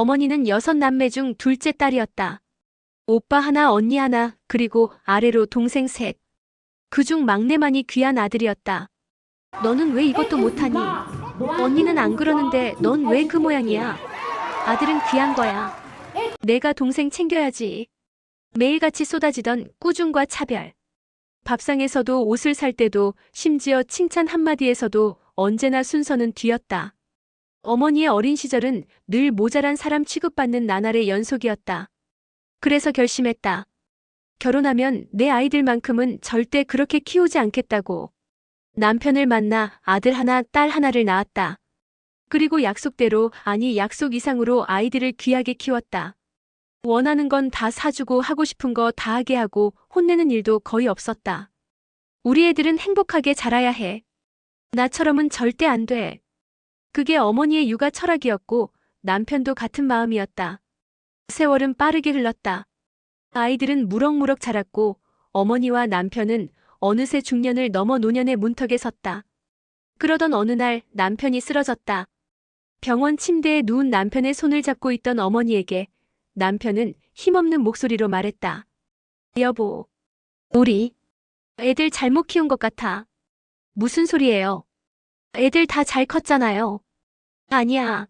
어머니는 6남매 중 둘째 딸이었다. 오빠 하나, 언니 하나, 그리고 아래로 동생 셋. 그중 막내만이 귀한 아들이었다. 너는 왜 이것도 못하니? 언니는 안 그러는데 넌 왜 그 모양이야? 아들은 귀한 거야. 내가 동생 챙겨야지. 매일같이 쏟아지던 꾸중과 차별. 밥상에서도 옷을 살 때도 심지어 칭찬 한마디에서도 언제나 순서는 뒤였다. 어머니의 어린 시절은 늘 모자란 사람 취급받는 나날의 연속이었다. 그래서 결심했다. 결혼하면 내 아이들만큼은 절대 그렇게 키우지 않겠다고. 남편을 만나 아들 하나, 딸 하나를 낳았다. 그리고 약속대로, 아니 약속 이상으로 아이들을 귀하게 키웠다. 원하는 건 다 사주고 하고 싶은 거 다 하게 하고 혼내는 일도 거의 없었다. 우리 애들은 행복하게 자라야 해. 나처럼은 절대 안 돼. 그게 어머니의 육아 철학이었고 남편도 같은 마음이었다. 세월은 빠르게 흘렀다. 아이들은 무럭무럭 자랐고 어머니와 남편은 어느새 중년을 넘어 노년의 문턱에 섰다. 그러던 어느 날 남편이 쓰러졌다. 병원 침대에 누운 남편의 손을 잡고 있던 어머니에게 남편은 힘없는 목소리로 말했다. 여보, 우리 애들 잘못 키운 것 같아. 무슨 소리예요? 애들 다 잘 컸잖아요. 아니야.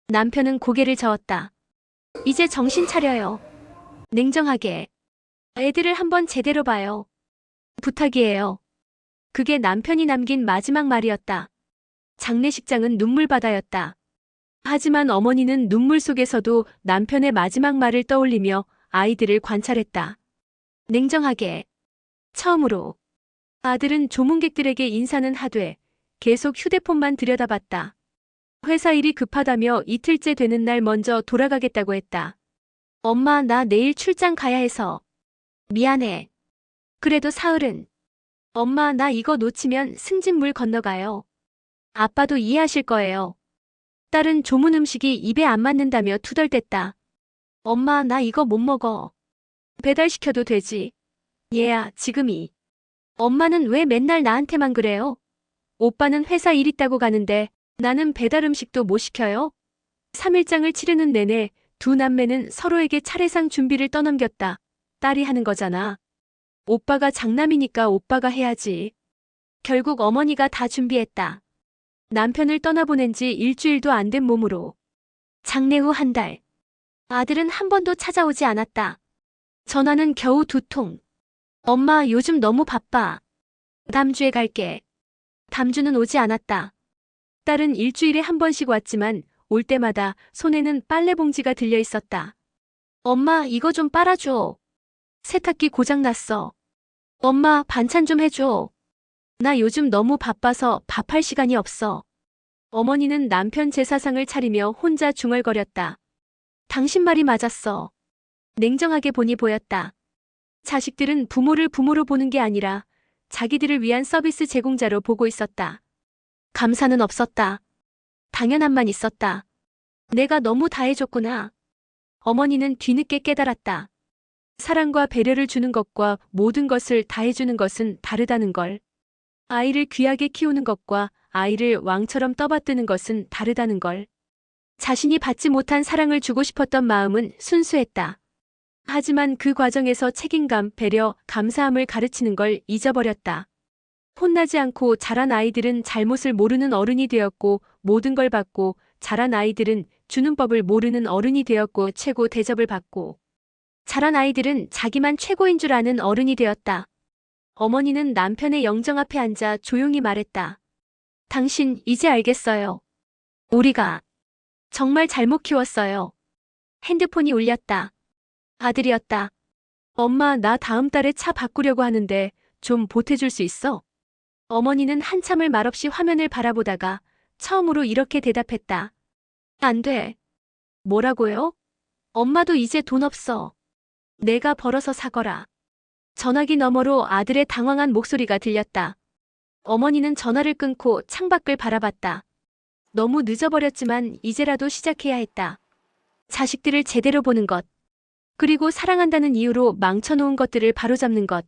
남편은 고개를 저었다. 이제 정신 차려요. 냉정하게. 애들을 한번 제대로 봐요. 부탁이에요. 그게 남편이 남긴 마지막 말이었다. 장례식장은 눈물바다였다. 하지만 어머니는 눈물 속에서도 남편의 마지막 말을 떠올리며 아이들을 관찰했다. 냉정하게. 처음으로. 아들은 조문객들에게 인사는 하되 계속 휴대폰만 들여다봤다. 회사 일이 급하다며 이틀째 되는 날 먼저 돌아가겠다고 했다. 엄마, 나 내일 출장 가야 해서. 미안해. 그래도 사흘은. 엄마, 나 이거 놓치면 승진물 건너가요. 아빠도 이해하실 거예요. 딸은 조문 음식이 입에 안 맞는다며 투덜댔다. 엄마, 나 이거 못 먹어. 배달시켜도 되지. 얘야, 지금이. 엄마는 왜 맨날 나한테만 그래요? 오빠는 회사 일 있다고 가는데 나는 배달 음식도 못 시켜요? 3일장을 치르는 내내 두 남매는 서로에게 차례상 준비를 떠넘겼다. 딸이 하는 거잖아. 오빠가 장남이니까 오빠가 해야지. 결국 어머니가 다 준비했다. 남편을 떠나보낸 지 일주일도 안 된 몸으로. 장례 후 한 달. 아들은 한 번도 찾아오지 않았다. 전화는 겨우 2통. 엄마, 요즘 너무 바빠. 다음 주에 갈게. 다음 주는 오지 않았다. 딸은 일주일에 한 번씩 왔지만 올 때마다 손에는 빨래 봉지가 들려 있었다. 엄마, 이거 좀 빨아줘. 세탁기 고장났어. 엄마, 반찬 좀 해줘. 나 요즘 너무 바빠서 밥할 시간이 없어. 어머니는 남편 제사상을 차리며 혼자 중얼거렸다. 당신 말이 맞았어. 냉정하게 보니 보였다. 자식들은 부모를 부모로 보는 게 아니라 자기들을 위한 서비스 제공자로 보고 있었다. 감사는 없었다. 당연함만 있었다. 내가 너무 다 해줬구나. 어머니는 뒤늦게 깨달았다. 사랑과 배려를 주는 것과 모든 것을 다 해주는 것은 다르다는 걸. 아이를 귀하게 키우는 것과 아이를 왕처럼 떠받드는 것은 다르다는 걸. 자신이 받지 못한 사랑을 주고 싶었던 마음은 순수했다. 하지만 그 과정에서 책임감, 배려, 감사함을 가르치는 걸 잊어버렸다. 혼나지 않고 자란 아이들은 잘못을 모르는 어른이 되었고 모든 걸 받고 자란 아이들은 주는 법을 모르는 어른이 되었고 최고 대접을 받고 자란 아이들은 자기만 최고인 줄 아는 어른이 되었다. 어머니는 남편의 영정 앞에 앉아 조용히 말했다. 당신 이제 알겠어요. 우리가 정말 잘못 키웠어요. 핸드폰이 울렸다. 아들이었다. 엄마, 나 다음 달에 차 바꾸려고 하는데 좀 보태줄 수 있어? 어머니는 한참을 말없이 화면을 바라보다가 처음으로 이렇게 대답했다. 안 돼. 뭐라고요? 엄마도 이제 돈 없어. 내가 벌어서 사거라. 전화기 너머로 아들의 당황한 목소리가 들렸다. 어머니는 전화를 끊고 창밖을 바라봤다. 너무 늦어버렸지만 이제라도 시작해야 했다. 자식들을 제대로 보는 것. 그리고 사랑한다는 이유로 망쳐놓은 것들을 바로잡는 것.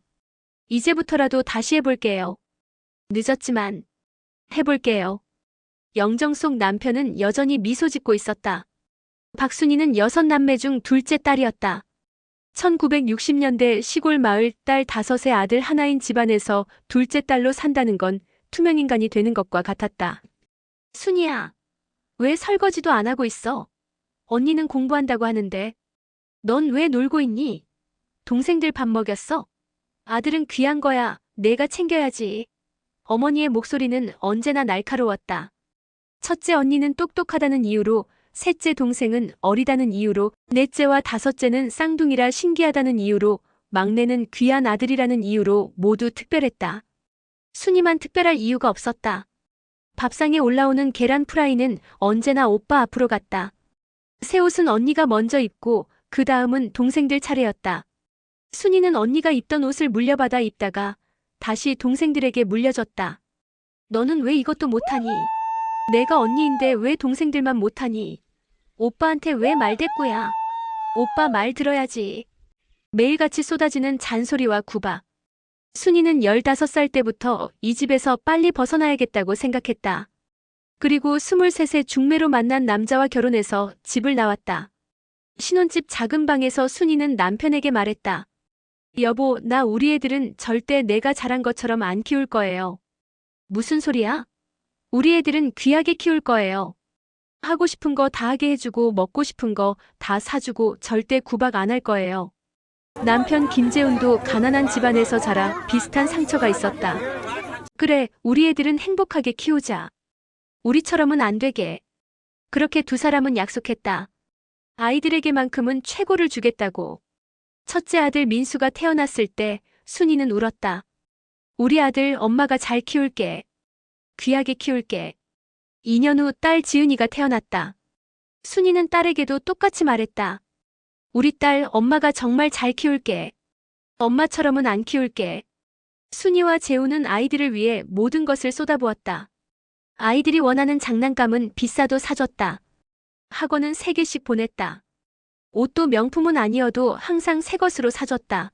이제부터라도 다시 해볼게요. 늦었지만 해볼게요. 영정 속 남편은 여전히 미소 짓고 있었다. 박순이는 6남매 중 둘째 딸이었다. 1960년대 시골 마을 딸 5의 아들 하나인 집안에서 둘째 딸로 산다는 건 투명인간이 되는 것과 같았다. 순이야, 왜 설거지도 안 하고 있어? 언니는 공부한다고 하는데. 넌 왜 놀고 있니? 동생들 밥 먹였어? 아들은 귀한 거야. 내가 챙겨야지. 어머니의 목소리는 언제나 날카로웠다. 첫째 언니는 똑똑하다는 이유로, 셋째 동생은 어리다는 이유로, 넷째와 다섯째는 쌍둥이라 신기하다는 이유로, 막내는 귀한 아들이라는 이유로 모두 특별했다. 순이만 특별할 이유가 없었다. 밥상에 올라오는 계란 프라이는 언제나 오빠 앞으로 갔다. 새 옷은 언니가 먼저 입고 그 다음은 동생들 차례였다. 순이는 언니가 입던 옷을 물려받아 입다가 다시 동생들에게 물려줬다. 너는 왜 이것도 못하니? 내가 언니인데 왜 동생들만 못하니? 오빠한테 왜 말대꾸야? 오빠 말 들어야지. 매일같이 쏟아지는 잔소리와 구박. 순이는 15살 때부터 이 집에서 빨리 벗어나야겠다고 생각했다. 그리고 23세 중매로 만난 남자와 결혼해서 집을 나왔다. 신혼집 작은 방에서 순이는 남편에게 말했다. 여보, 나 우리 애들은 절대 내가 잘한 것처럼 안 키울 거예요. 무슨 소리야? 우리 애들은 귀하게 키울 거예요. 하고 싶은 거 다 하게 해주고 먹고 싶은 거 다 사주고 절대 구박 안 할 거예요. 남편 김재훈도 가난한 집안에서 자라 비슷한 상처가 있었다. 그래, 우리 애들은 행복하게 키우자. 우리처럼은 안 되게. 그렇게 두 사람은 약속했다. 아이들에게만큼은 최고를 주겠다고. 첫째 아들 민수가 태어났을 때 순이는 울었다. 우리 아들 엄마가 잘 키울게. 귀하게 키울게. 2년 후 딸 지은이가 태어났다. 순이는 딸에게도 똑같이 말했다. 우리 딸 엄마가 정말 잘 키울게. 엄마처럼은 안 키울게. 순이와 재우는 아이들을 위해 모든 것을 쏟아부었다. 아이들이 원하는 장난감은 비싸도 사줬다. 학원은 3개씩 보냈다. 옷도 명품은 아니어도 항상 새 것으로 사줬다.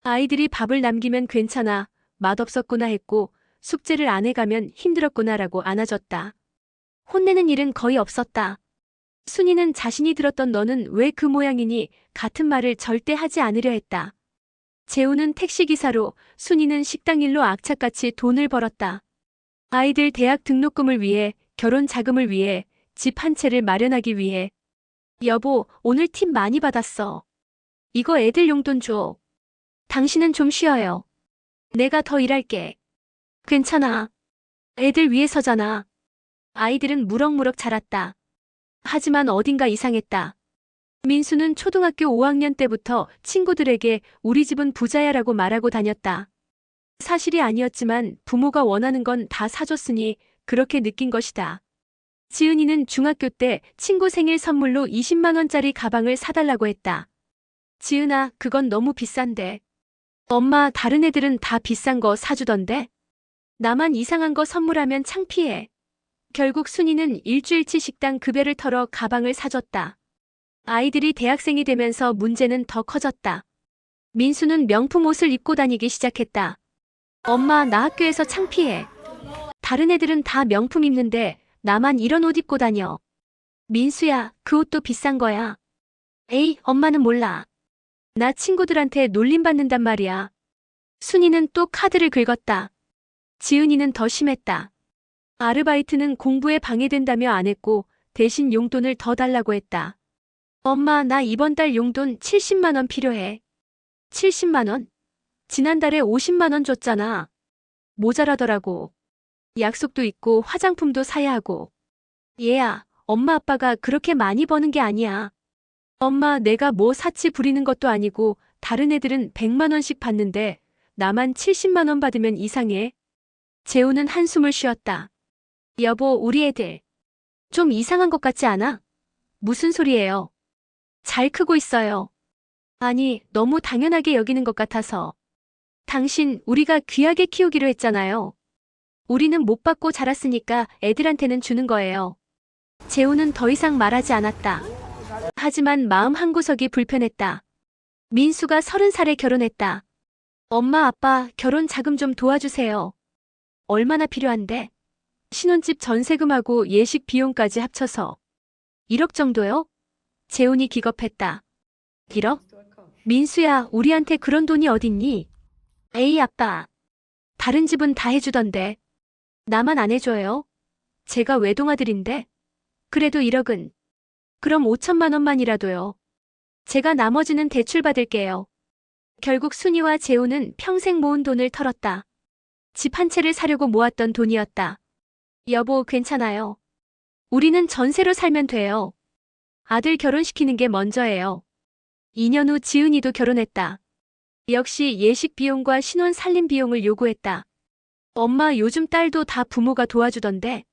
아이들이 밥을 남기면 괜찮아, 맛없었구나 했고 숙제를 안 해가면 힘들었구나라고 안아줬다. 혼내는 일은 거의 없었다. 순이는 자신이 들었던 너는 왜 그 모양이니 같은 말을 절대 하지 않으려 했다. 재우는 택시기사로, 순이는 식당일로 악착같이 돈을 벌었다. 아이들 대학 등록금을 위해, 결혼 자금을 위해, 집 한 채를 마련하기 위해. 여보, 오늘 팁 많이 받았어. 이거 애들 용돈 줘. 당신은 좀 쉬어요. 내가 더 일할게. 괜찮아. 애들 위해서잖아. 아이들은 무럭무럭 자랐다. 하지만 어딘가 이상했다. 민수는 초등학교 5학년 때부터 친구들에게 우리 집은 부자야라고 말하고 다녔다. 사실이 아니었지만 부모가 원하는 건 다 사줬으니 그렇게 느낀 것이다. 지은이는 중학교 때 친구 생일 선물로 20만 원짜리 가방을 사달라고 했다. 지은아, 그건 너무 비싼데. 엄마, 다른 애들은 다 비싼 거 사주던데? 나만 이상한 거 선물하면 창피해. 결국 순이는 일주일치 식당 급여를 털어 가방을 사줬다. 아이들이 대학생이 되면서 문제는 더 커졌다. 민수는 명품 옷을 입고 다니기 시작했다. 엄마, 나 학교에서 창피해. 다른 애들은 다 명품 입는데 나만 이런 옷 입고 다녀. 민수야, 그 옷도 비싼 거야. 에이, 엄마는 몰라. 나 친구들한테 놀림받는단 말이야. 순이는 또 카드를 긁었다. 지은이는 더 심했다. 아르바이트는 공부에 방해된다며 안 했고 대신 용돈을 더 달라고 했다. 엄마, 나 이번 달 용돈 70만 원 필요해. 70만 원? 지난달에 50만 원 줬잖아. 모자라더라고. 약속도 있고 화장품도 사야 하고. 얘야, 엄마 아빠가 그렇게 많이 버는 게 아니야. 엄마, 내가 뭐 사치 부리는 것도 아니고 다른 애들은 100만 원씩 받는데 나만 70만 원 받으면 이상해. 재우는 한숨을 쉬었다. 여보, 우리 애들 좀 이상한 것 같지 않아? 무슨 소리예요? 잘 크고 있어요. 아니, 너무 당연하게 여기는 것 같아서. 당신, 우리가 귀하게 키우기로 했잖아요. 우리는 못 받고 자랐으니까 애들한테는 주는 거예요. 재우는 더 이상 말하지 않았다. 하지만 마음 한구석이 불편했다. 민수가 30살에 결혼했다. 엄마, 아빠, 결혼 자금 좀 도와주세요. 얼마나 필요한데? 신혼집 전세금하고 예식 비용까지 합쳐서 1억 정도요? 재훈이 기겁했다. 길어? 민수야, 우리한테 그런 돈이 어딨니? 에이, 아빠. 다른 집은 다 해주던데. 나만 안 해줘요? 제가 외동아들인데? 그래도 1억은. 그럼 5천만 원만이라도요. 제가 나머지는 대출 받을게요. 결국 순이와 재훈은 평생 모은 돈을 털었다. 집 한 채를 사려고 모았던 돈이었다. 여보, 괜찮아요. 우리는 전세로 살면 돼요. 아들 결혼시키는 게 먼저예요. 2년 후 지은이도 결혼했다. 역시 예식 비용과 신혼 살림 비용을 요구했다. 엄마, 요즘 딸도 다 부모가 도와주던데.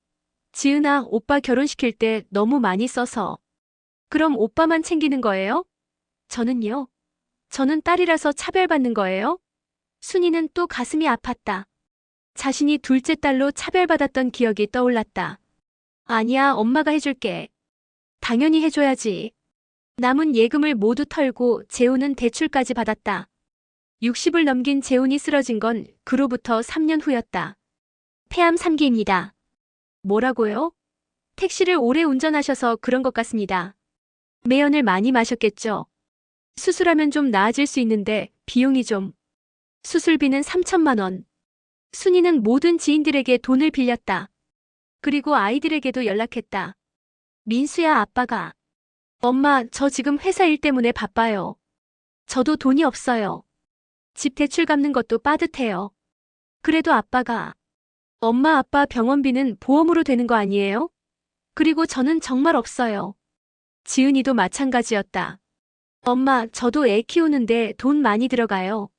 지은아, 오빠 결혼시킬 때 너무 많이 써서. 그럼 오빠만 챙기는 거예요? 저는요? 저는 딸이라서 차별받는 거예요? 순이는 또 가슴이 아팠다. 자신이 둘째 딸로 차별받았던 기억이 떠올랐다. 아니야, 엄마가 해줄게. 당연히 해줘야지. 남은 예금을 모두 털고 재훈은 대출까지 받았다. 60을 넘긴 재훈이 쓰러진 건 그로부터 3년 후였다. 폐암 3기입니다. 뭐라고요? 택시를 오래 운전하셔서 그런 것 같습니다. 매연을 많이 마셨겠죠. 수술하면 좀 나아질 수 있는데 비용이 좀. 수술비는 3천만 원. 순이는 모든 지인들에게 돈을 빌렸다. 그리고 아이들에게도 연락했다. 민수야, 아빠가. 엄마, 저 지금 회사 일 때문에 바빠요. 저도 돈이 없어요. 집 대출 갚는 것도 빠듯해요. 그래도 아빠가. 엄마, 아빠 병원비는 보험으로 되는 거 아니에요? 그리고 저는 정말 없어요. 지은이도 마찬가지였다. 엄마, 저도 애 키우는데 돈 많이 들어가요.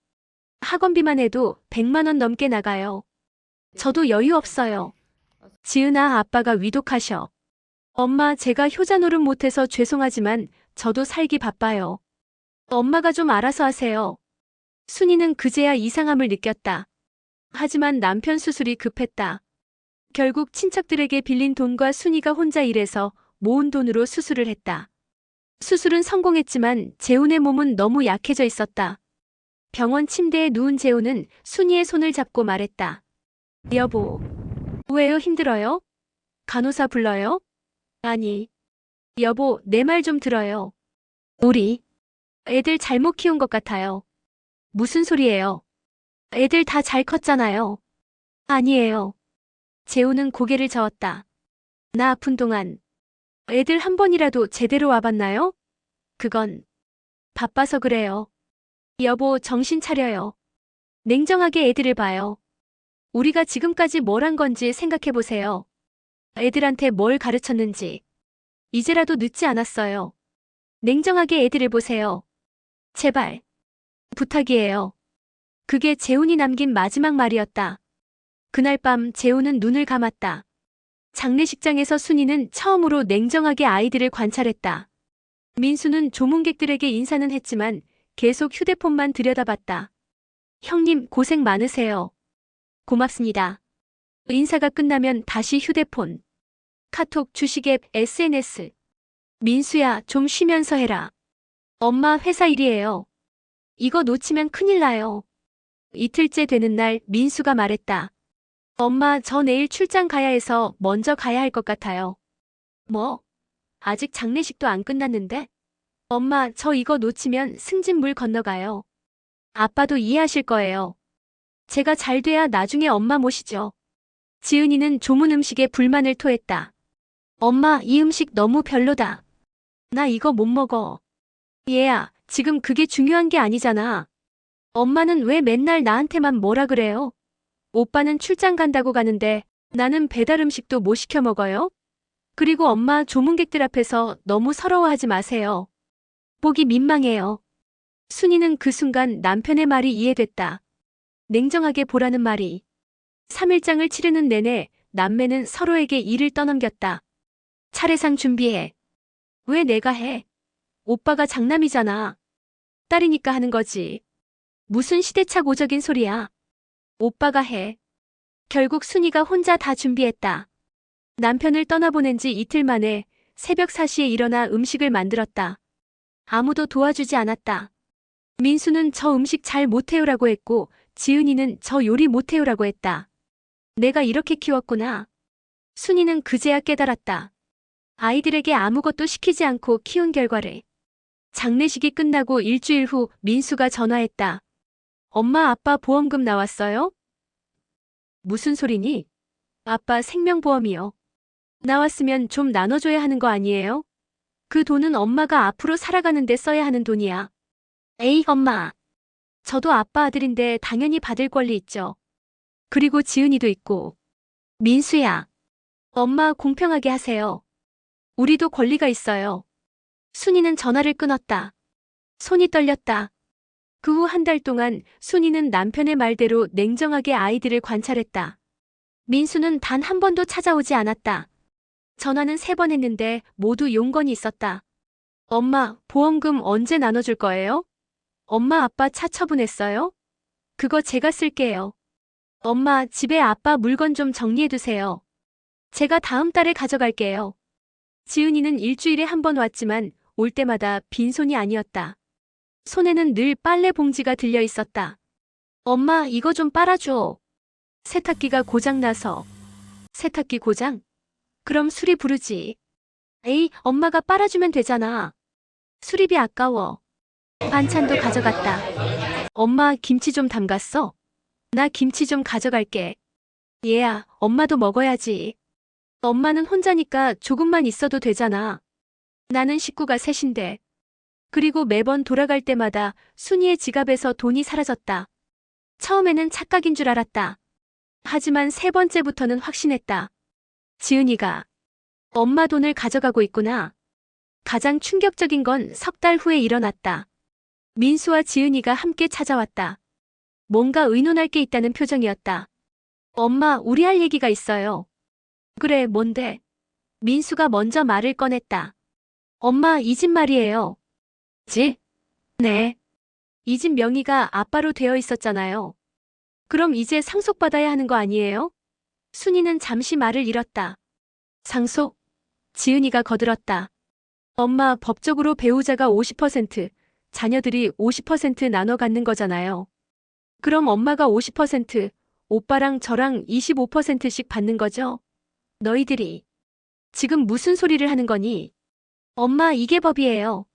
학원비만 해도 100만 원 넘게 나가요. 저도 여유 없어요. 지은아, 아빠가 위독하셔. 엄마, 제가 효자 노릇 못해서 죄송하지만 저도 살기 바빠요. 엄마가 좀 알아서 하세요. 순이는 그제야 이상함을 느꼈다. 하지만 남편 수술이 급했다. 결국 친척들에게 빌린 돈과 순이가 혼자 일해서 모은 돈으로 수술을 했다. 수술은 성공했지만 재훈의 몸은 너무 약해져 있었다. 병원 침대에 누운 재훈은 순이의 손을 잡고 말했다. 여보, 왜요? 힘들어요? 간호사 불러요? 아니. 여보, 내 말 좀 들어요. 우리 애들 잘못 키운 것 같아요. 무슨 소리예요? 애들 다 잘 컸잖아요. 아니에요. 재훈은 고개를 저었다. 나 아픈 동안 애들 한 번이라도 제대로 와봤나요? 그건 바빠서 그래요. 여보, 정신 차려요. 냉정하게 애들을 봐요. 우리가 지금까지 뭘 한 건지 생각해보세요. 애들한테 뭘 가르쳤는지. 이제라도 늦지 않았어요. 냉정하게 애들을 보세요. 제발. 부탁이에요. 그게 재훈이 남긴 마지막 말이었다. 그날 밤 재훈은 눈을 감았다. 장례식장에서 순이는 처음으로 냉정하게 아이들을 관찰했다. 민수는 조문객들에게 인사는 했지만 계속 휴대폰만 들여다봤다. 형님, 고생 많으세요. 고맙습니다. 인사가 끝나면 다시 휴대폰. 카톡, 주식 앱, SNS. 민수야, 좀 쉬면서 해라. 엄마, 회사 일이에요. 이거 놓치면 큰일 나요. 이틀째 되는 날 민수가 말했다. 엄마, 저 내일 출장 가야 해서 먼저 가야 할 것 같아요. 뭐? 아직 장례식도 안 끝났는데? 엄마, 저 이거 놓치면 승진 물 건너가요. 아빠도 이해하실 거예요. 제가 잘 돼야 나중에 엄마 모시죠. 지은이는 조문 음식에 불만을 토했다. 엄마, 이 음식 너무 별로다. 나 이거 못 먹어. 얘야, 지금 그게 중요한 게 아니잖아. 엄마는 왜 맨날 나한테만 뭐라 그래요? 오빠는 출장 간다고 가는데 나는 배달 음식도 못 시켜 먹어요? 그리고 엄마, 조문객들 앞에서 너무 서러워하지 마세요. 보기 민망해요. 순이는 그 순간 남편의 말이 이해됐다. 냉정하게 보라는 말이. 3일장을 치르는 내내 남매는 서로에게 일을 떠넘겼다. 차례상 준비해. 왜 내가 해? 오빠가 장남이잖아. 딸이니까 하는 거지. 무슨 시대착오적인 소리야. 오빠가 해. 결국 순이가 혼자 다 준비했다. 남편을 떠나보낸 지 이틀 만에 새벽 4시에 일어나 음식을 만들었다. 아무도 도와주지 않았다. 민수는 저 음식 잘 못해요라고 했고 지은이는 저 요리 못해요라고 했다. 내가 이렇게 키웠구나. 순이는 그제야 깨달았다. 아이들에게 아무것도 시키지 않고 키운 결과를. 장례식이 끝나고 일주일 후 민수가 전화했다. 엄마, 아빠 보험금 나왔어요? 무슨 소리니? 아빠 생명보험이요. 나왔으면 좀 나눠줘야 하는 거 아니에요? 그 돈은 엄마가 앞으로 살아가는데 써야 하는 돈이야. 에이, 엄마. 저도 아빠 아들인데 당연히 받을 권리 있죠. 그리고 지은이도 있고. 민수야. 엄마 공평하게 하세요. 우리도 권리가 있어요. 순이는 전화를 끊었다. 손이 떨렸다. 그 후 한 달 동안 순이는 남편의 말대로 냉정하게 아이들을 관찰했다. 민수는 단 한 번도 찾아오지 않았다. 전화는 3번 했는데 모두 용건이 있었다. 엄마, 보험금 언제 나눠줄 거예요? 엄마, 아빠 차 처분했어요? 그거 제가 쓸게요. 엄마, 집에 아빠 물건 좀 정리해두세요. 제가 다음 달에 가져갈게요. 지은이는 일주일에 한 번 왔지만 올 때마다 빈손이 아니었다. 손에는 늘 빨래 봉지가 들려 있었다. 엄마, 이거 좀 빨아줘. 세탁기가 고장나서. 세탁기 고장? 그럼 수리 부르지. 에이, 엄마가 빨아주면 되잖아. 수리비 아까워. 반찬도 가져갔다. 엄마, 김치 좀 담갔어? 나 김치 좀 가져갈게. 얘야, 엄마도 먹어야지. 엄마는 혼자니까 조금만 있어도 되잖아. 나는 식구가 셋인데. 그리고 매번 돌아갈 때마다 순이의 지갑에서 돈이 사라졌다. 처음에는 착각인 줄 알았다. 하지만 3번째부터는 확신했다. 지은이가 엄마 돈을 가져가고 있구나. 가장 충격적인 건 3달 후에 일어났다. 민수와 지은이가 함께 찾아왔다. 뭔가 의논할 게 있다는 표정이었다. 엄마, 우리 할 얘기가 있어요. 그래, 뭔데? 민수가 먼저 말을 꺼냈다. 엄마, 이 집 말이에요. 집? 네. 이 집 명의가 아빠로 되어 있었잖아요. 그럼 이제 상속받아야 하는 거 아니에요? 순이는 잠시 말을 잃었다. 상속? 지은이가 거들었다. 엄마, 법적으로 배우자가 50%, 자녀들이 50% 나눠 갖는 거잖아요. 그럼 엄마가 50%, 오빠랑 저랑 25%씩 받는 거죠? 너희들이 지금 무슨 소리를 하는 거니? 엄마, 이게 법이에요.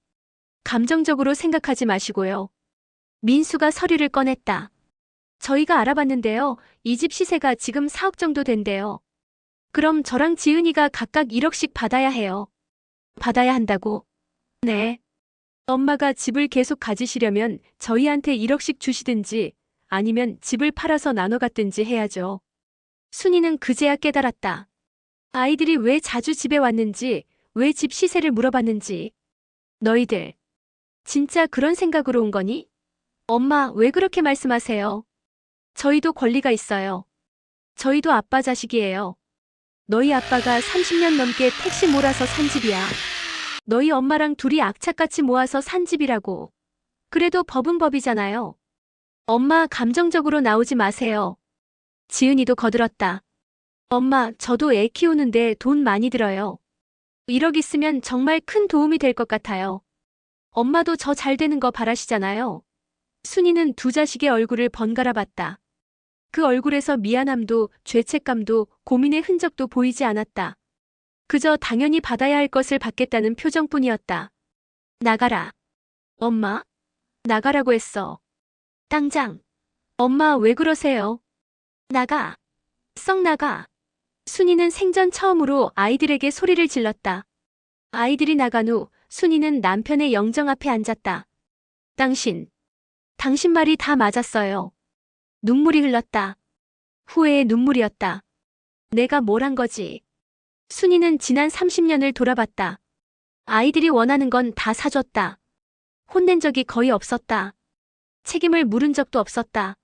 감정적으로 생각하지 마시고요. 민수가 서류를 꺼냈다. 저희가 알아봤는데요. 이 집 시세가 지금 4억 정도 된대요. 그럼 저랑 지은이가 각각 1억씩 받아야 해요. 받아야 한다고? 네. 엄마가 집을 계속 가지시려면 저희한테 1억씩 주시든지 아니면 집을 팔아서 나눠 갖든지 해야죠. 순이는 그제야 깨달았다. 아이들이 왜 자주 집에 왔는지, 왜 집 시세를 물어봤는지. 너희들 진짜 그런 생각으로 온 거니? 엄마, 왜 그렇게 말씀하세요? 저희도 권리가 있어요. 저희도 아빠 자식이에요. 너희 아빠가 30년 넘게 택시 몰아서 산 집이야. 너희 엄마랑 둘이 악착같이 모아서 산 집이라고. 그래도 법은 법이잖아요. 엄마, 감정적으로 나오지 마세요. 지은이도 거들었다. 엄마, 저도 애 키우는데 돈 많이 들어요. 1억 있으면 정말 큰 도움이 될 것 같아요. 엄마도 저 잘 되는 거 바라시잖아요. 순이는 두 자식의 얼굴을 번갈아 봤다. 그 얼굴에서 미안함도 죄책감도 고민의 흔적도 보이지 않았다. 그저 당연히 받아야 할 것을 받겠다는 표정뿐이었다. 나가라. 엄마? 나가라고 했어. 당장. 엄마, 왜 그러세요? 나가. 썩 나가. 순이는 생전 처음으로 아이들에게 소리를 질렀다. 아이들이 나간 후 순이는 남편의 영정 앞에 앉았다. 당신 말이 다 맞았어요. 눈물이 흘렀다. 후회의 눈물이었다. 내가 뭘 한 거지? 순이는 지난 30년을 돌아봤다. 아이들이 원하는 건 다 사줬다. 혼낸 적이 거의 없었다. 책임을 물은 적도 없었다.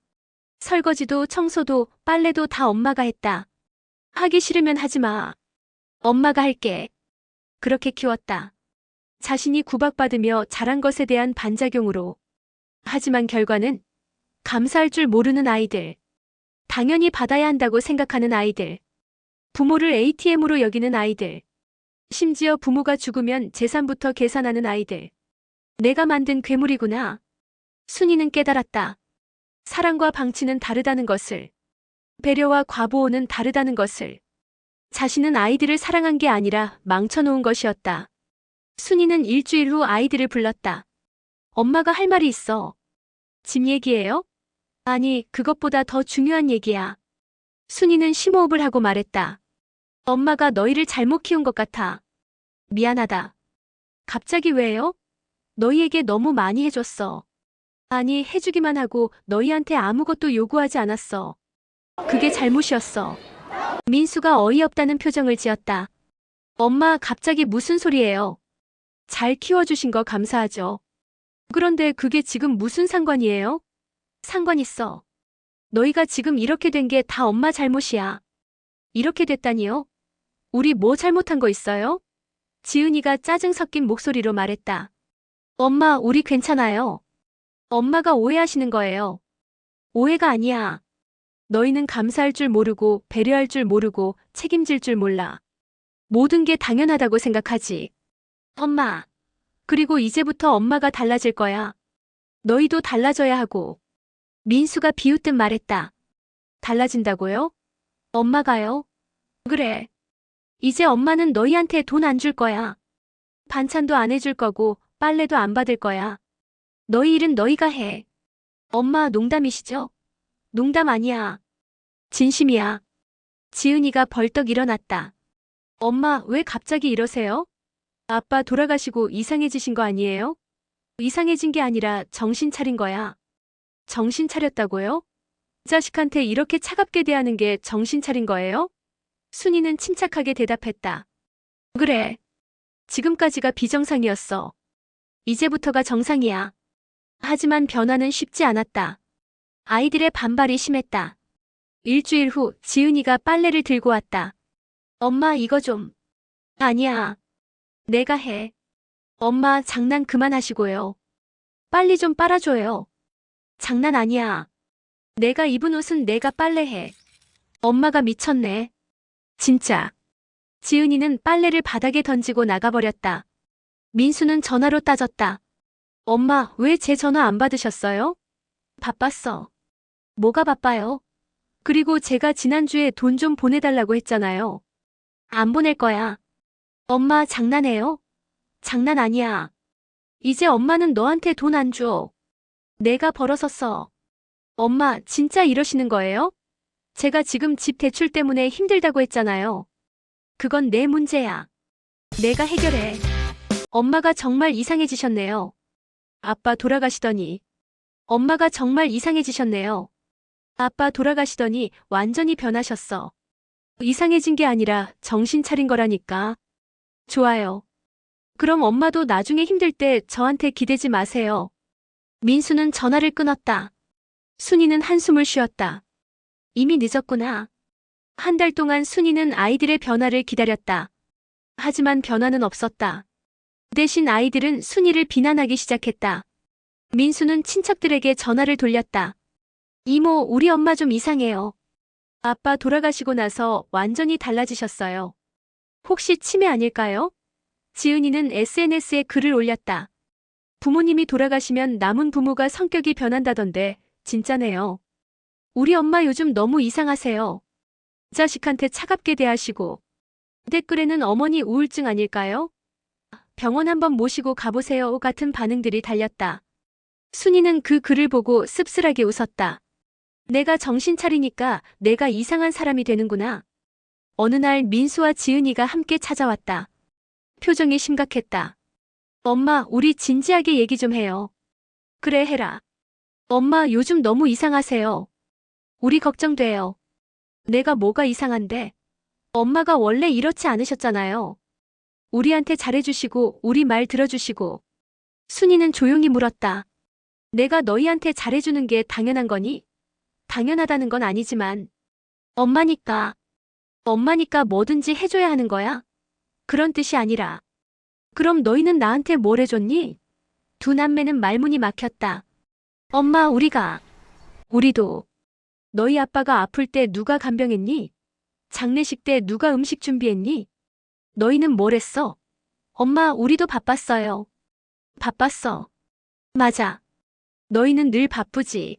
설거지도 청소도 빨래도 다 엄마가 했다. 하기 싫으면 하지 마. 엄마가 할게. 그렇게 키웠다. 자신이 구박받으며 자란 것에 대한 반작용으로. 하지만 결과는 감사할 줄 모르는 아이들. 당연히 받아야 한다고 생각하는 아이들. 부모를 ATM으로 여기는 아이들. 심지어 부모가 죽으면 재산부터 계산하는 아이들. 내가 만든 괴물이구나. 순이는 깨달았다. 사랑과 방치는 다르다는 것을. 배려와 과보호는 다르다는 것을. 자신은 아이들을 사랑한 게 아니라 망쳐놓은 것이었다. 순이는 일주일 후 아이들을 불렀다. 엄마가 할 말이 있어. 집 얘기예요? 아니, 그것보다 더 중요한 얘기야. 순이는 심호흡을 하고 말했다. 엄마가 너희를 잘못 키운 것 같아. 미안하다. 갑자기 왜요? 너희에게 너무 많이 해줬어. 아니, 해주기만 하고 너희한테 아무것도 요구하지 않았어. 그게 잘못이었어. 민수가 어이없다는 표정을 지었다. 엄마, 갑자기 무슨 소리예요? 잘 키워주신 거 감사하죠. 그런데 그게 지금 무슨 상관이에요? 상관 있어. 너희가 지금 이렇게 된 게 다 엄마 잘못이야. 이렇게 됐다니요? 우리 뭐 잘못한 거 있어요? 지은이가 짜증 섞인 목소리로 말했다. 엄마, 우리 괜찮아요. 엄마가 오해하시는 거예요. 오해가 아니야. 너희는 감사할 줄 모르고 배려할 줄 모르고 책임질 줄 몰라. 모든 게 당연하다고 생각하지. 엄마. 그리고 이제부터 엄마가 달라질 거야. 너희도 달라져야 하고. 민수가 비웃듯 말했다. 달라진다고요? 엄마가요? 그래. 이제 엄마는 너희한테 돈 안 줄 거야. 반찬도 안 해줄 거고 빨래도 안 받을 거야. 너희 일은 너희가 해. 엄마, 농담이시죠? 농담 아니야. 진심이야. 지은이가 벌떡 일어났다. 엄마, 왜 갑자기 이러세요? 아빠 돌아가시고 이상해지신 거 아니에요? 이상해진 게 아니라 정신 차린 거야. 정신 차렸다고요? 자식한테 이렇게 차갑게 대하는 게 정신 차린 거예요? 순이는 침착하게 대답했다. 그래. 지금까지가 비정상이었어. 이제부터가 정상이야. 하지만 변화는 쉽지 않았다. 아이들의 반발이 심했다. 일주일 후 지은이가 빨래를 들고 왔다. 엄마, 이거 좀. 아니야. 내가 해. 엄마, 장난 그만하시고요. 빨리 좀 빨아줘요. 장난 아니야. 내가 입은 옷은 내가 빨래해. 엄마가 미쳤네. 진짜. 지은이는 빨래를 바닥에 던지고 나가버렸다. 민수는 전화로 따졌다. 엄마, 왜 제 전화 안 받으셨어요? 바빴어. 뭐가 바빠요? 그리고 제가 지난주에 돈 좀 보내달라고 했잖아요. 안 보낼 거야. 엄마, 장난해요? 장난 아니야. 이제 엄마는 너한테 돈 안 줘. 내가 벌어서 써. 엄마, 진짜 이러시는 거예요? 제가 지금 집 대출 때문에 힘들다고 했잖아요. 그건 내 문제야. 내가 해결해. 엄마가 정말 이상해지셨네요. 아빠 돌아가시더니. 엄마가 정말 이상해지셨네요. 아빠 돌아가시더니 완전히 변하셨어. 이상해진 게 아니라 정신 차린 거라니까. 좋아요. 그럼 엄마도 나중에 힘들 때 저한테 기대지 마세요. 민수는 전화를 끊었다. 순이는 한숨을 쉬었다. 이미 늦었구나. 한 달 동안 순이는 아이들의 변화를 기다렸다. 하지만 변화는 없었다. 대신 아이들은 순이를 비난하기 시작했다. 민수는 친척들에게 전화를 돌렸다. 이모, 우리 엄마 좀 이상해요. 아빠 돌아가시고 나서 완전히 달라지셨어요. 혹시 치매 아닐까요? 지은이는 SNS에 글을 올렸다. 부모님이 돌아가시면 남은 부모가 성격이 변한다던데 진짜네요. 우리 엄마 요즘 너무 이상하세요. 자식한테 차갑게 대하시고. 댓글에는 어머니 우울증 아닐까요? 병원 한번 모시고 가보세요 같은 반응들이 달렸다. 순이는 그 글을 보고 씁쓸하게 웃었다. 내가 정신 차리니까 내가 이상한 사람이 되는구나. 어느 날 민수와 지은이가 함께 찾아왔다. 표정이 심각했다. 엄마, 우리 진지하게 얘기 좀 해요. 그래, 해라. 엄마, 요즘 너무 이상하세요. 우리 걱정돼요. 내가 뭐가 이상한데? 엄마가 원래 이렇지 않으셨잖아요. 우리한테 잘해주시고 우리 말 들어주시고. 순이는 조용히 물었다. 내가 너희한테 잘해주는 게 당연한 거니? 당연하다는 건 아니지만. 엄마니까. 엄마니까 뭐든지 해줘야 하는 거야? 그런 뜻이 아니라. 그럼 너희는 나한테 뭘 해줬니? 두 남매는 말문이 막혔다. 엄마, 우리도. 너희 아빠가 아플 때 누가 간병했니? 장례식 때 누가 음식 준비했니? 너희는 뭘 했어? 엄마, 우리도 바빴어요. 바빴어. 맞아. 너희는 늘 바쁘지.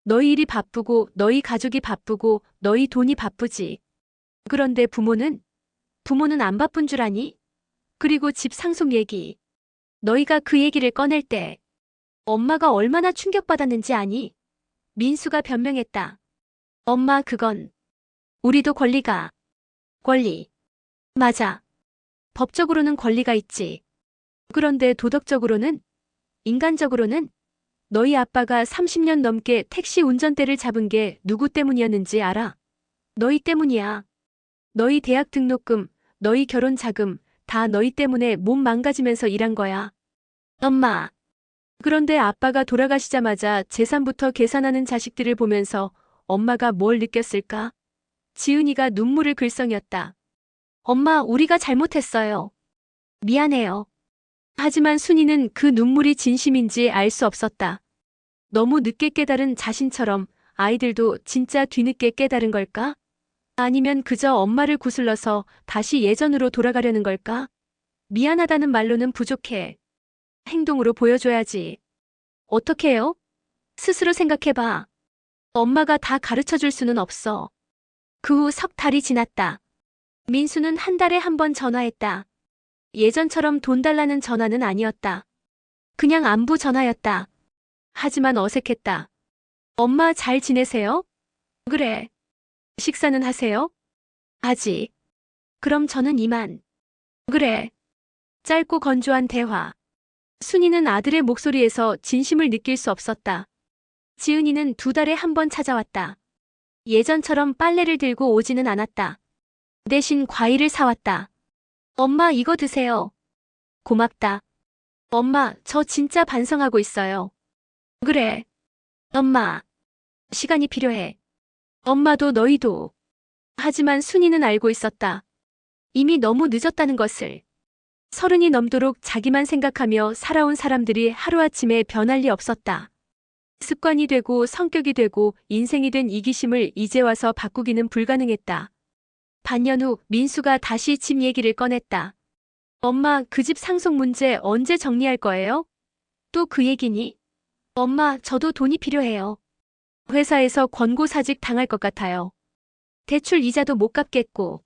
너희 일이 바쁘고 너희 가족이 바쁘고 너희 돈이 바쁘지. 그런데 부모는 안 바쁜 줄 아니? 그리고 집 상속 얘기. 너희가 그 얘기를 꺼낼 때 엄마가 얼마나 충격받았는지 아니? 민수가 변명했다. 엄마, 그건 우리도 권리. 맞아. 법적으로는 권리가 있지. 그런데 도덕적으로는, 인간적으로는 너희 아빠가 30년 넘게 택시 운전대를 잡은 게 누구 때문이었는지 알아? 너희 때문이야. 너희 대학 등록금, 너희 결혼 자금, 다 너희 때문에 몸 망가지면서 일한 거야. 엄마. 그런데 아빠가 돌아가시자마자 재산부터 계산하는 자식들을 보면서 엄마가 뭘 느꼈을까? 지은이가 눈물을 글썽였다. 엄마, 우리가 잘못했어요. 미안해요. 하지만 순이는 그 눈물이 진심인지 알 수 없었다. 너무 늦게 깨달은 자신처럼 아이들도 진짜 뒤늦게 깨달은 걸까? 아니면 그저 엄마를 구슬러서 다시 예전으로 돌아가려는 걸까? 미안하다는 말로는 부족해. 행동으로 보여줘야지. 어떻게 해요? 스스로 생각해봐. 엄마가 다 가르쳐 줄 수는 없어. 그 후 석 달이 지났다. 민수는 한 달에 한 번 전화했다. 예전처럼 돈 달라는 전화는 아니었다. 그냥 안부 전화였다. 하지만 어색했다. 엄마 잘 지내세요? 그래. 식사는 하세요? 아직. 그럼 저는 이만. 그래. 짧고 건조한 대화. 순이는 아들의 목소리에서 진심을 느낄 수 없었다. 지은이는 2달에 한 번 찾아왔다. 예전처럼 빨래를 들고 오지는 않았다. 대신 과일을 사왔다. 엄마, 이거 드세요. 고맙다. 엄마, 저 진짜 반성하고 있어요. 그래. 엄마, 시간이 필요해. 엄마도 너희도. 하지만 순이는 알고 있었다. 이미 너무 늦었다는 것을. 30이 넘도록 자기만 생각하며 살아온 사람들이 하루아침에 변할 리 없었다. 습관이 되고 성격이 되고 인생이 된 이기심을 이제 와서 바꾸기는 불가능했다. 반년 후 민수가 다시 집 얘기를 꺼냈다. 엄마, 그 집 상속 문제 언제 정리할 거예요? 또 그 얘기니? 엄마, 저도 돈이 필요해요. 회사에서 권고사직 당할 것 같아요. 대출 이자도 못 갚겠고.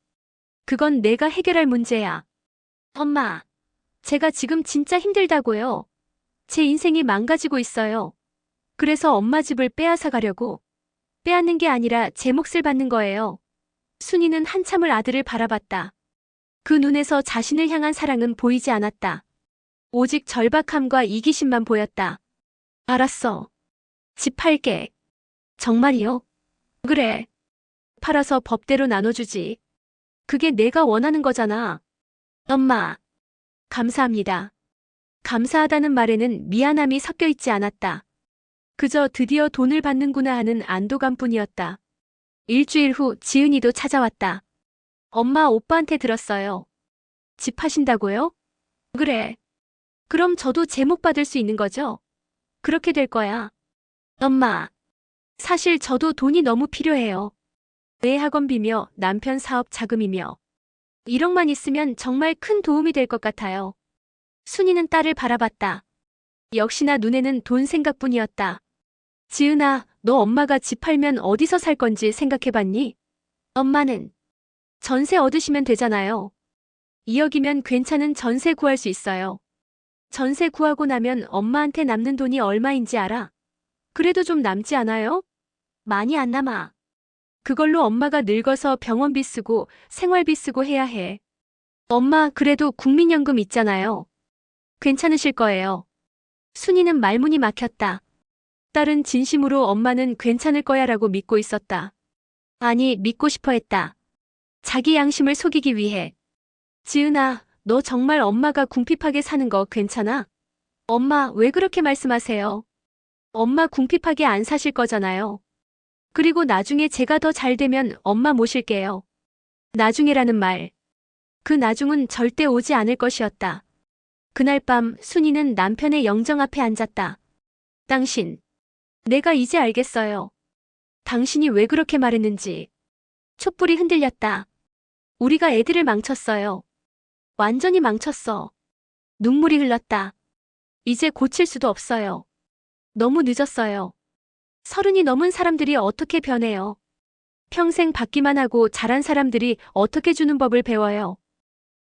그건 내가 해결할 문제야. 엄마, 제가 지금 진짜 힘들다고요. 제 인생이 망가지고 있어요. 그래서 엄마 집을 빼앗아 가려고. 빼앗는 게 아니라 제 몫을 받는 거예요. 순이는 한참을 아들을 바라봤다. 그 눈에서 자신을 향한 사랑은 보이지 않았다. 오직 절박함과 이기심만 보였다. 알았어. 집 팔게. 정말이요? 그래. 팔아서 법대로 나눠주지. 그게 내가 원하는 거잖아. 엄마. 감사합니다. 감사하다는 말에는 미안함이 섞여 있지 않았다. 그저 드디어 돈을 받는구나 하는 안도감뿐이었다. 일주일 후 지은이도 찾아왔다. 엄마, 오빠한테 들었어요. 집 하신다고요? 그래. 그럼 저도 제목 받을 수 있는 거죠? 그렇게 될 거야. 엄마. 사실 저도 돈이 너무 필요해요. 애 학원비며 남편 사업 자금이며. 1억만 있으면 정말 큰 도움이 될 것 같아요. 순이는 딸을 바라봤다. 역시나 눈에는 돈 생각뿐이었다. 지은아, 너 엄마가 집 팔면 어디서 살 건지 생각해봤니? 엄마는 전세 얻으시면 되잖아요. 2억이면 괜찮은 전세 구할 수 있어요. 전세 구하고 나면 엄마한테 남는 돈이 얼마인지 알아? 그래도 좀 남지 않아요? 많이 안 남아. 그걸로 엄마가 늙어서 병원비 쓰고 생활비 쓰고 해야 해. 엄마, 그래도 국민연금 있잖아요. 괜찮으실 거예요. 순이는 말문이 막혔다. 딸은 진심으로 엄마는 괜찮을 거야라고 믿고 있었다. 아니, 믿고 싶어 했다. 자기 양심을 속이기 위해. 지은아, 너 정말 엄마가 궁핍하게 사는 거 괜찮아? 엄마, 왜 그렇게 말씀하세요? 엄마 궁핍하게 안 사실 거잖아요. 그리고 나중에 제가 더 잘 되면 엄마 모실게요. 나중에라는 말. 그 나중은 절대 오지 않을 것이었다. 그날 밤 순이는 남편의 영정 앞에 앉았다. 당신. 내가 이제 알겠어요. 당신이 왜 그렇게 말했는지. 촛불이 흔들렸다. 우리가 애들을 망쳤어요. 완전히 망쳤어. 눈물이 흘렀다. 이제 고칠 수도 없어요. 너무 늦었어요. 30이 넘은 사람들이 어떻게 변해요. 평생 받기만 하고 자란 사람들이 어떻게 주는 법을 배워요.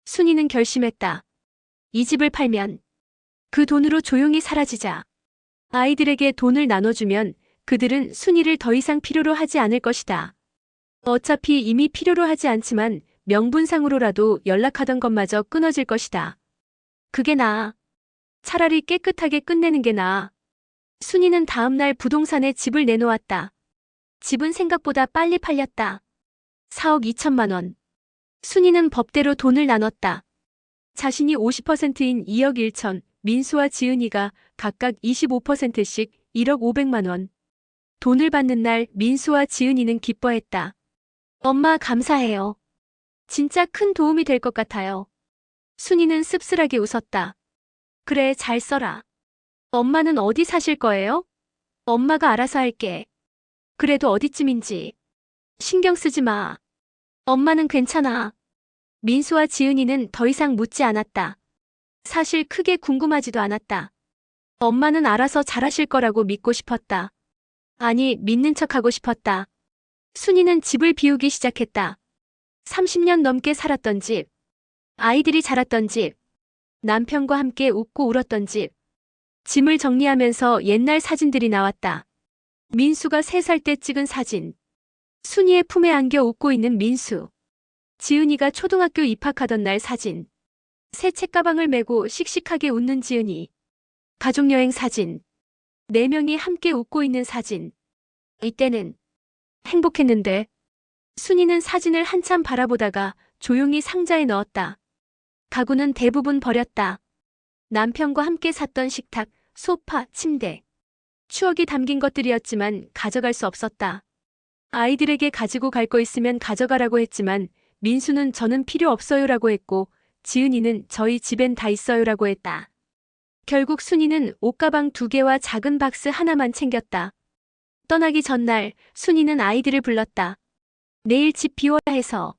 순이는 결심했다. 이 집을 팔면 그 돈으로 조용히 사라지자. 아이들에게 돈을 나눠주면 그들은 순이를 더 이상 필요로 하지 않을 것이다. 어차피 이미 필요로 하지 않지만 명분상으로라도 연락하던 것마저 끊어질 것이다. 그게 나아. 차라리 깨끗하게 끝내는 게 나아. 순이는 다음날 부동산에 집을 내놓았다. 집은 생각보다 빨리 팔렸다. 4억 2천만 원. 순이는 법대로 돈을 나눴다. 자신이 50%인 2억 1천, 민수와 지은이가 각각 25%씩 1억 500만 원. 돈을 받는 날 민수와 지은이는 기뻐했다. 엄마 감사해요. 진짜 큰 도움이 될 것 같아요. 순이는 씁쓸하게 웃었다. 그래, 잘 써라. 엄마는 어디 사실 거예요? 엄마가 알아서 할게. 그래도 어디쯤인지 신경 쓰지 마. 엄마는 괜찮아. 민수와 지은이는 더 이상 묻지 않았다. 사실 크게 궁금하지도 않았다. 엄마는 알아서 잘하실 거라고 믿고 싶었다. 아니, 믿는 척하고 싶었다. 순이는 집을 비우기 시작했다. 30년 넘게 살았던 집, 아이들이 자랐던 집, 남편과 함께 웃고 울었던 집. 짐을 정리하면서 옛날 사진들이 나왔다. 민수가 3살 때 찍은 사진. 순이의 품에 안겨 웃고 있는 민수. 지은이가 초등학교 입학하던 날 사진. 새 책가방을 메고 씩씩하게 웃는 지은이. 가족여행 사진. 4명이 함께 웃고 있는 사진. 이때는 행복했는데. 순이는 사진을 한참 바라보다가 조용히 상자에 넣었다. 가구는 대부분 버렸다. 남편과 함께 샀던 식탁, 소파, 침대. 추억이 담긴 것들이었지만 가져갈 수 없었다. 아이들에게 가지고 갈 거 있으면 가져가라고 했지만 민수는 저는 필요 없어요라고 했고 지은이는 저희 집엔 다 있어요라고 했다. 결국 순이는 옷가방 2개와 작은 박스 하나만 챙겼다. 떠나기 전날 순이는 아이들을 불렀다. 내일 집 비워야 해서.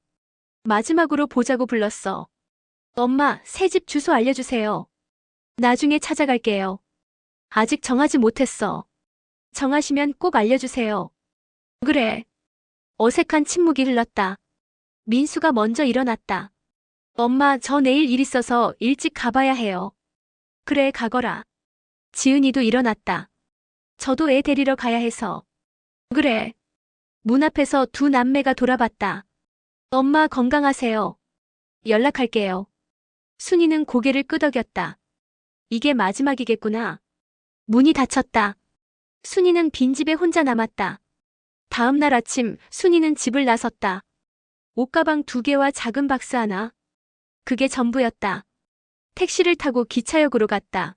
마지막으로 보자고 불렀어. 엄마, 새 집 주소 알려주세요. 나중에 찾아갈게요. 아직 정하지 못했어. 정하시면 꼭 알려주세요. 그래. 어색한 침묵이 흘렀다. 민수가 먼저 일어났다. 엄마, 저 내일 일 있어서 일찍 가봐야 해요. 그래, 가거라. 지은이도 일어났다. 저도 애 데리러 가야 해서. 그래. 문 앞에서 두 남매가 돌아봤다. 엄마 건강하세요. 연락할게요. 순이는 고개를 끄덕였다. 이게 마지막이겠구나. 문이 닫혔다. 순이는 빈집에 혼자 남았다. 다음 날 아침 순이는 집을 나섰다. 옷가방 2개와 작은 박스 하나. 그게 전부였다. 택시를 타고 기차역으로 갔다.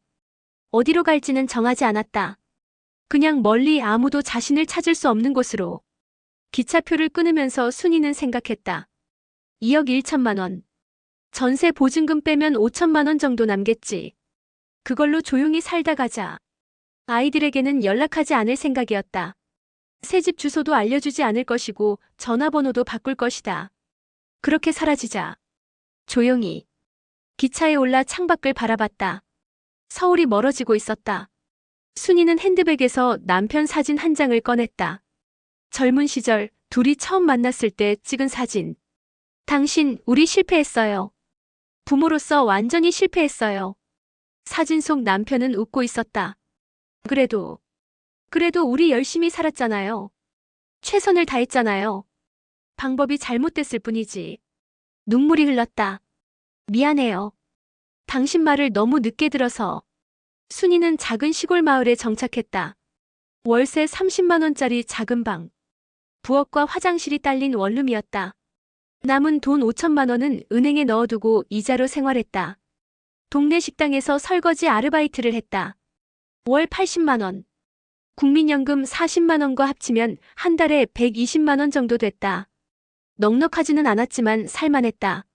어디로 갈지는 정하지 않았다. 그냥 멀리 아무도 자신을 찾을 수 없는 곳으로. 기차표를 끊으면서 순이는 생각했다. 2억 1천만 원. 전세 보증금 빼면 5천만 원 정도 남겠지. 그걸로 조용히 살다 가자. 아이들에게는 연락하지 않을 생각이었다. 새집 주소도 알려주지 않을 것이고 전화번호도 바꿀 것이다. 그렇게 사라지자. 조용히. 기차에 올라 창밖을 바라봤다. 서울이 멀어지고 있었다. 순이는 핸드백에서 남편 사진 한 장을 꺼냈다. 젊은 시절 둘이 처음 만났을 때 찍은 사진. 당신, 우리 실패했어요. 부모로서 완전히 실패했어요. 사진 속 남편은 웃고 있었다. 그래도 우리 열심히 살았잖아요. 최선을 다했잖아요. 방법이 잘못됐을 뿐이지. 눈물이 흘렀다. 미안해요. 당신 말을 너무 늦게 들어서. 순이는 작은 시골 마을에 정착했다. 월세 30만 원짜리 작은 방. 부엌과 화장실이 딸린 원룸이었다. 남은 돈 5천만 원은 은행에 넣어두고 이자로 생활했다. 동네 식당에서 설거지 아르바이트를 했다. 월 80만 원. 국민연금 40만 원과 합치면 한 달에 120만 원 정도 됐다. 넉넉하지는 않았지만 살만했다.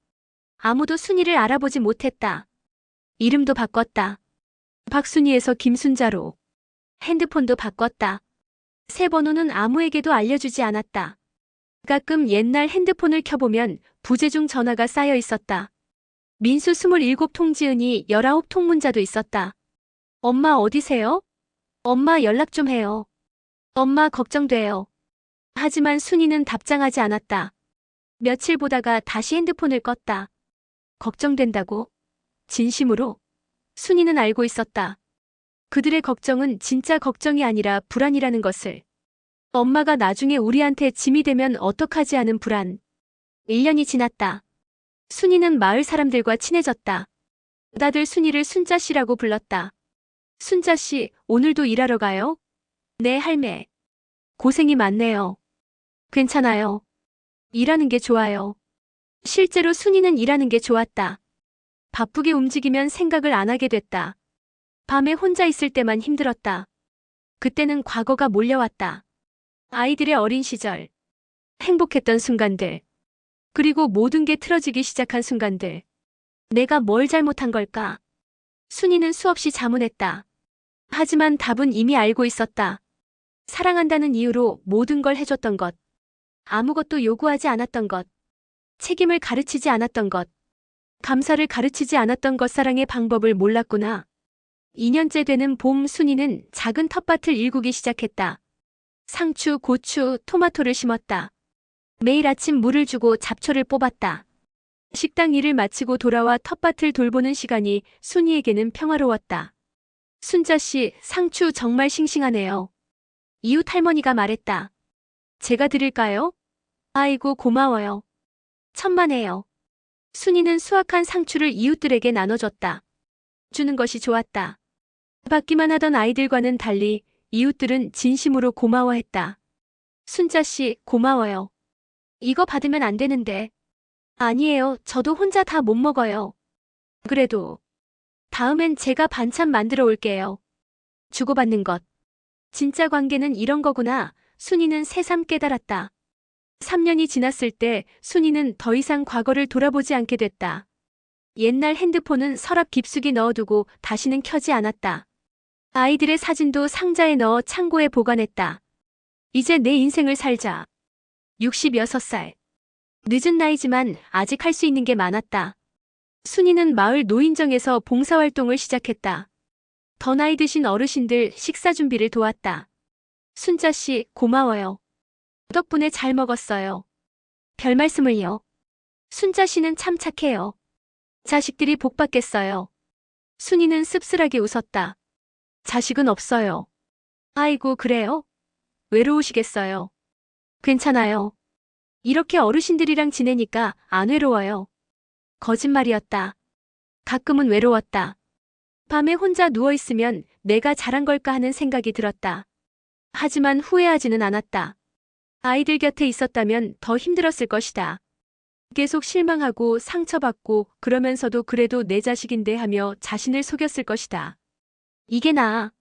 아무도 순이를 알아보지 못했다. 이름도 바꿨다. 박순이에서 김순자로. 핸드폰도 바꿨다. 새 번호는 아무에게도 알려주지 않았다. 가끔 옛날 핸드폰을 켜보면 부재중 전화가 쌓여 있었다. 민수 27통, 지은이 19통 문자도 있었다. 엄마 어디세요? 엄마 연락 좀 해요. 엄마 걱정돼요. 하지만 순이는 답장하지 않았다. 며칠 보다가 다시 핸드폰을 껐다. 걱정된다고? 진심으로? 순이는 알고 있었다. 그들의 걱정은 진짜 걱정이 아니라 불안이라는 것을. 엄마가 나중에 우리한테 짐이 되면 어떡하지 하는 불안. 1년이 지났다. 순이는 마을 사람들과 친해졌다. 다들 순이를 순자씨라고 불렀다. 순자씨, 오늘도 일하러 가요? 네, 할매. 고생이 많네요. 괜찮아요. 일하는 게 좋아요. 실제로 순이는 일하는 게 좋았다. 바쁘게 움직이면 생각을 안 하게 됐다. 밤에 혼자 있을 때만 힘들었다. 그때는 과거가 몰려왔다. 아이들의 어린 시절. 행복했던 순간들. 그리고 모든 게 틀어지기 시작한 순간들. 내가 뭘 잘못한 걸까? 순이는 수없이 자문했다. 하지만 답은 이미 알고 있었다. 사랑한다는 이유로 모든 걸 해줬던 것. 아무것도 요구하지 않았던 것. 책임을 가르치지 않았던 것. 감사를 가르치지 않았던 것. 사랑의 방법을 몰랐구나. 2년째 되는 봄, 순이는 작은 텃밭을 일구기 시작했다. 상추, 고추, 토마토를 심었다. 매일 아침 물을 주고 잡초를 뽑았다. 식당 일을 마치고 돌아와 텃밭을 돌보는 시간이 순이에게는 평화로웠다. 순자씨, 상추 정말 싱싱하네요. 이웃 할머니가 말했다. 제가 드릴까요? 아이고, 고마워요. 천만에요. 순이는 수확한 상추를 이웃들에게 나눠줬다. 주는 것이 좋았다. 받기만 하던 아이들과는 달리 이웃들은 진심으로 고마워했다. 순자씨, 고마워요. 이거 받으면 안 되는데. 아니에요. 저도 혼자 다 못 먹어요. 그래도 다음엔 제가 반찬 만들어 올게요. 주고받는 것. 진짜 관계는 이런 거구나. 순이는 새삼 깨달았다. 3년이 지났을 때 순이는 더 이상 과거를 돌아보지 않게 됐다. 옛날 핸드폰은 서랍 깊숙이 넣어두고 다시는 켜지 않았다. 아이들의 사진도 상자에 넣어 창고에 보관했다. 이제 내 인생을 살자. 66살. 늦은 나이지만 아직 할 수 있는 게 많았다. 순이는 마을 노인정에서 봉사활동을 시작했다. 더 나이 드신 어르신들 식사 준비를 도왔다. 순자씨, 고마워요. 덕분에 잘 먹었어요. 별 말씀을요. 순자씨는 참 착해요. 자식들이 복 받겠어요. 순이는 씁쓸하게 웃었다. 자식은 없어요. 아이고, 그래요? 외로우시겠어요. 괜찮아요. 이렇게 어르신들이랑 지내니까 안 외로워요. 거짓말이었다. 가끔은 외로웠다. 밤에 혼자 누워있으면 내가 잘한 걸까 하는 생각이 들었다. 하지만 후회하지는 않았다. 아이들 곁에 있었다면 더 힘들었을 것이다. 계속 실망하고 상처받고 그러면서도 그래도 내 자식인데 하며 자신을 속였을 것이다. 이게 나아.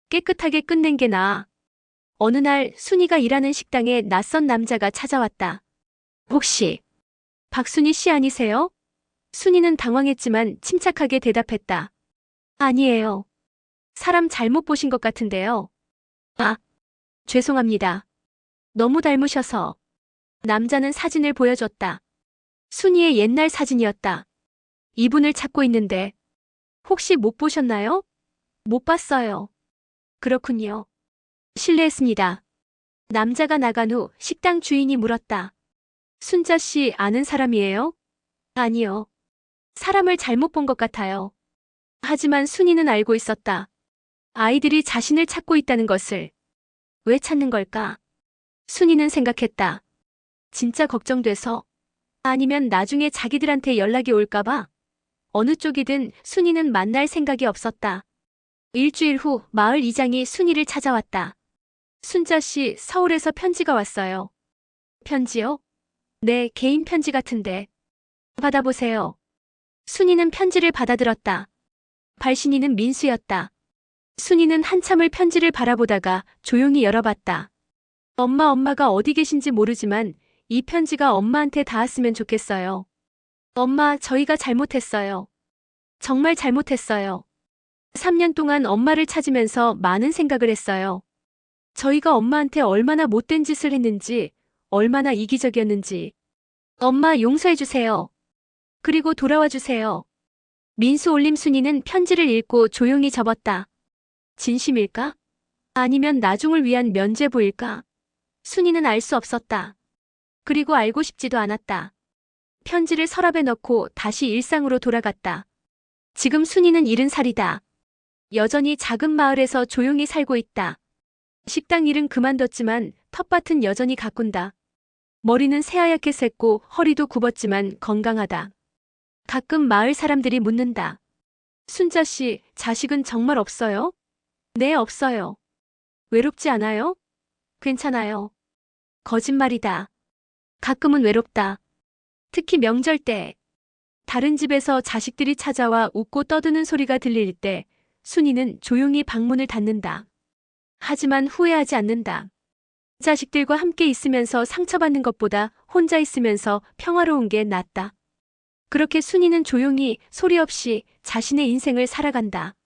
깨끗하게 끝낸 게 나아. 어느 날 순이가 일하는 식당에 낯선 남자가 찾아왔다. 혹시 박순이 씨 아니세요? 순이는 당황했지만 침착하게 대답했다. 아니에요. 사람 잘못 보신 것 같은데요. 아, 죄송합니다. 너무 닮으셔서. 남자는 사진을 보여줬다. 순이의 옛날 사진이었다. 이분을 찾고 있는데 혹시 못 보셨나요? 못 봤어요. 그렇군요. 실례했습니다. 남자가 나간 후 식당 주인이 물었다. 순자 씨 아는 사람이에요? 아니요. 사람을 잘못 본 것 같아요. 하지만 순이는 알고 있었다. 아이들이 자신을 찾고 있다는 것을. 왜 찾는 걸까? 순이는 생각했다. 진짜 걱정돼서? 아니면 나중에 자기들한테 연락이 올까봐? 어느 쪽이든 순이는 만날 생각이 없었다. 일주일 후 마을 이장이 순이를 찾아왔다. 순자 씨, 서울에서 편지가 왔어요. 편지요? 네, 개인 편지 같은데. 받아보세요. 순이는 편지를 받아들었다. 발신인은 민수였다. 순이는 한참을 편지를 바라보다가 조용히 열어봤다. 엄마가 어디 계신지 모르지만 이 편지가 엄마한테 닿았으면 좋겠어요. 엄마, 저희가 잘못했어요. 정말 잘못했어요. 3년 동안 엄마를 찾으면서 많은 생각을 했어요. 저희가 엄마한테 얼마나 못된 짓을 했는지, 얼마나 이기적이었는지. 엄마 용서해주세요. 그리고 돌아와주세요. 민수 올림 순이는 편지를 읽고 조용히 접었다. 진심일까? 아니면 나중을 위한 면죄부일까? 순이는 알 수 없었다. 그리고 알고 싶지도 않았다. 편지를 서랍에 넣고 다시 일상으로 돌아갔다. 지금 순이는 70살이다. 여전히 작은 마을에서 조용히 살고 있다. 식당 일은 그만뒀지만 텃밭은 여전히 가꾼다. 머리는 새하얗게 샜고 허리도 굽었지만 건강하다. 가끔 마을 사람들이 묻는다. 순자 씨, 자식은 정말 없어요? 네, 없어요. 외롭지 않아요? 괜찮아요. 거짓말이다. 가끔은 외롭다. 특히 명절 때. 다른 집에서 자식들이 찾아와 웃고 떠드는 소리가 들릴 때 순이는 조용히 방문을 닫는다. 하지만 후회하지 않는다. 자식들과 함께 있으면서 상처받는 것보다 혼자 있으면서 평화로운 게 낫다. 그렇게 순이는 조용히 소리 없이 자신의 인생을 살아간다.